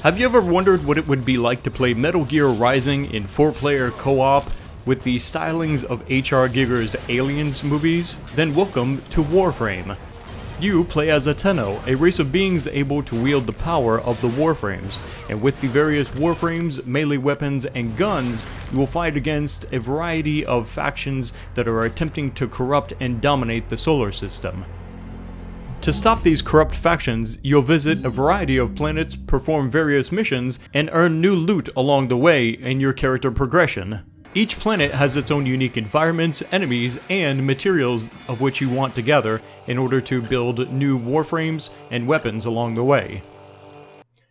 Have you ever wondered what it would be like to play Metal Gear Rising in 4-player co-op with the stylings of H.R. Giger's Aliens movies? Then welcome to Warframe. You play as a Tenno, a race of beings able to wield the power of the Warframes, and with the various Warframes, melee weapons, and guns, you will fight against a variety of factions that are attempting to corrupt and dominate the solar system. To stop these corrupt factions, you'll visit a variety of planets, perform various missions, and earn new loot along the way in your character progression. Each planet has its own unique environments, enemies, and materials of which you want to gather in order to build new warframes and weapons along the way.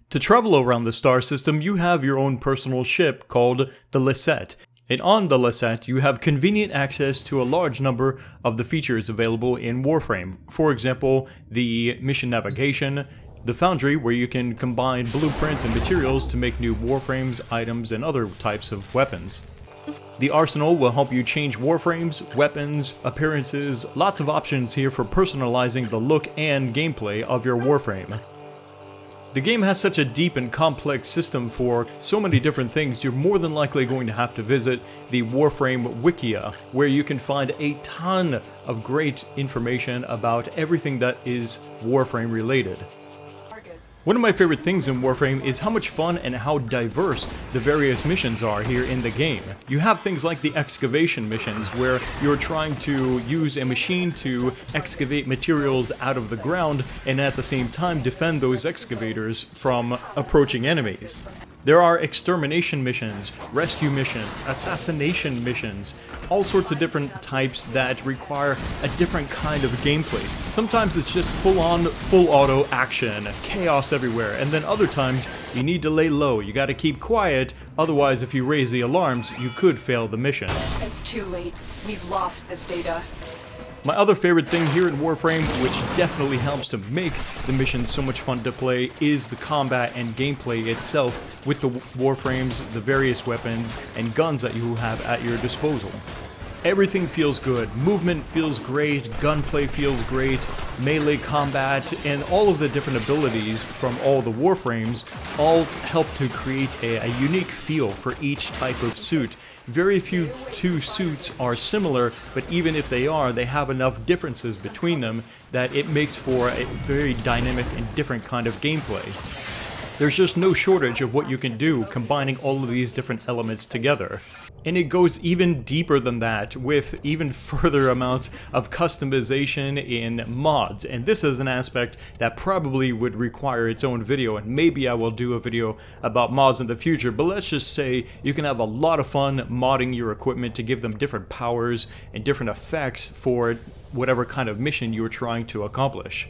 To travel around the star system, you have your own personal ship called the Lisette. And on the Lisette, you have convenient access to a large number of the features available in Warframe. For example, the mission navigation, the foundry where you can combine blueprints and materials to make new Warframes, items, and other types of weapons. The arsenal will help you change warframes, weapons, appearances, lots of options here for personalizing the look and gameplay of your warframe. The game has such a deep and complex system for so many different things, you're more than likely going to have to visit the Warframe Wikia, where you can find a ton of great information about everything that is Warframe related. One of my favorite things in Warframe is how much fun and how diverse the various missions are here in the game. You have things like the Excavation Missions, where you're trying to use a machine to excavate materials out of the ground and at the same time defend those excavators from approaching enemies. There are Extermination Missions, Rescue Missions, Assassination Missions, all sorts of different types that require a different kind of gameplay. Sometimes it's just full-on, full-auto action, chaos everywhere, and then other times you need to lay low, you gotta keep quiet, otherwise if you raise the alarms, you could fail the mission. It's too late. We've lost this data. My other favorite thing here in Warframe, which definitely helps to make the missions so much fun to play, is the combat and gameplay itself with the Warframes, the various weapons, and guns that you have at your disposal. Everything feels good, movement feels great, gunplay feels great, melee combat, and all of the different abilities from all the Warframes all help to create a unique feel for each type of suit. Very few two suits are similar, but even if they are, they have enough differences between them that it makes for a very dynamic and different kind of gameplay. There's just no shortage of what you can do combining all of these different elements together. And it goes even deeper than that, with even further amounts of customization in mods. And this is an aspect that probably would require its own video, and maybe I will do a video about mods in the future, but let's just say you can have a lot of fun modding your equipment to give them different powers and different effects for whatever kind of mission you're trying to accomplish.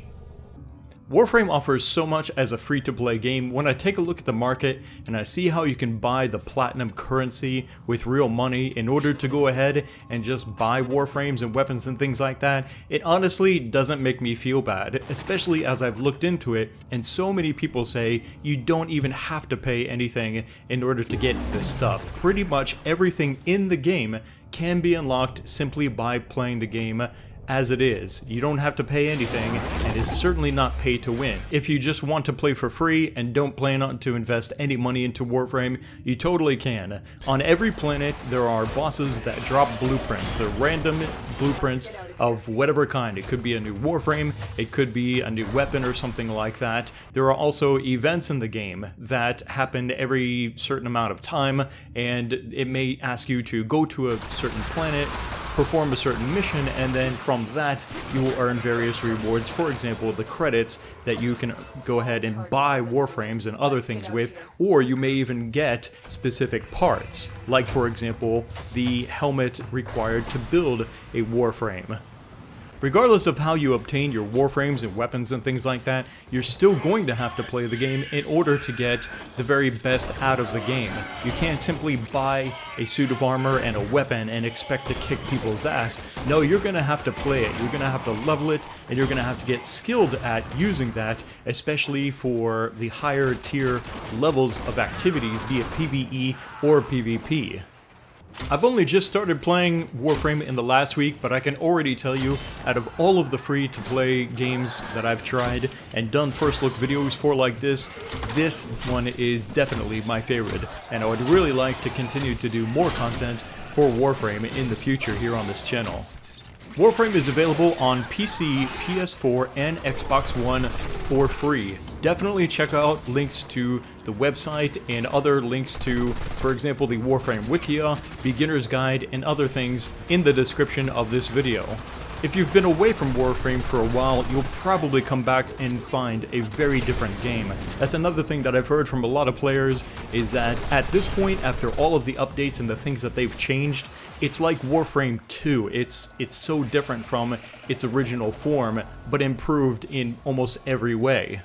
Warframe offers so much as a free-to-play game. When I take a look at the market and I see how you can buy the platinum currency with real money in order to go ahead and just buy Warframes and weapons and things like that, it honestly doesn't make me feel bad, especially as I've looked into it and so many people say you don't even have to pay anything in order to get this stuff. Pretty much everything in the game can be unlocked simply by playing the game as it is. You don't have to pay anything, and it's certainly not pay to win. If you just want to play for free and don't plan on to invest any money into Warframe, you totally can. On every planet, there are bosses that drop blueprints. They're random blueprints of whatever kind. It could be a new Warframe, it could be a new weapon or something like that. There are also events in the game that happen every certain amount of time, and it may ask you to go to a certain planet, perform a certain mission, and then from that you will earn various rewards. For example, the credits that you can go ahead and buy Warframes and other things with, or you may even get specific parts, like for example the helmet required to build a Warframe. Regardless of how you obtain your Warframes and weapons and things like that, you're still going to have to play the game in order to get the very best out of the game. You can't simply buy a suit of armor and a weapon and expect to kick people's ass. No, you're going to have to play it. You're going to have to level it, and you're going to have to get skilled at using that, especially for the higher tier levels of activities, be it PvE or PvP. I've only just started playing Warframe in the last week, but I can already tell you, out of all of the free-to-play games that I've tried and done first look videos for like this one is definitely my favorite, and I would really like to continue to do more content for Warframe in the future here on this channel. Warframe is available on PC, PS4, and Xbox One for free. Definitely check out links to the website and other links to, for example, the Warframe Wikia, Beginner's Guide, and other things in the description of this video. If you've been away from Warframe for a while, you'll probably come back and find a very different game. That's another thing that I've heard from a lot of players, is that at this point, after all of the updates and the things that they've changed, it's like Warframe 2. It's so different from its original form, but improved in almost every way.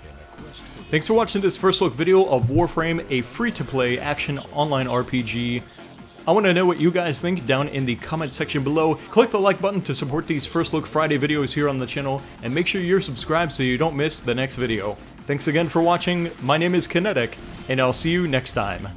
Thanks for watching this first look video of Warframe, a free-to-play action online RPG. I want to know what you guys think down in the comment section below. Click the like button to support these First Look Friday videos here on the channel, and make sure you're subscribed so you don't miss the next video. Thanks again for watching, my name is Kinetic, and I'll see you next time.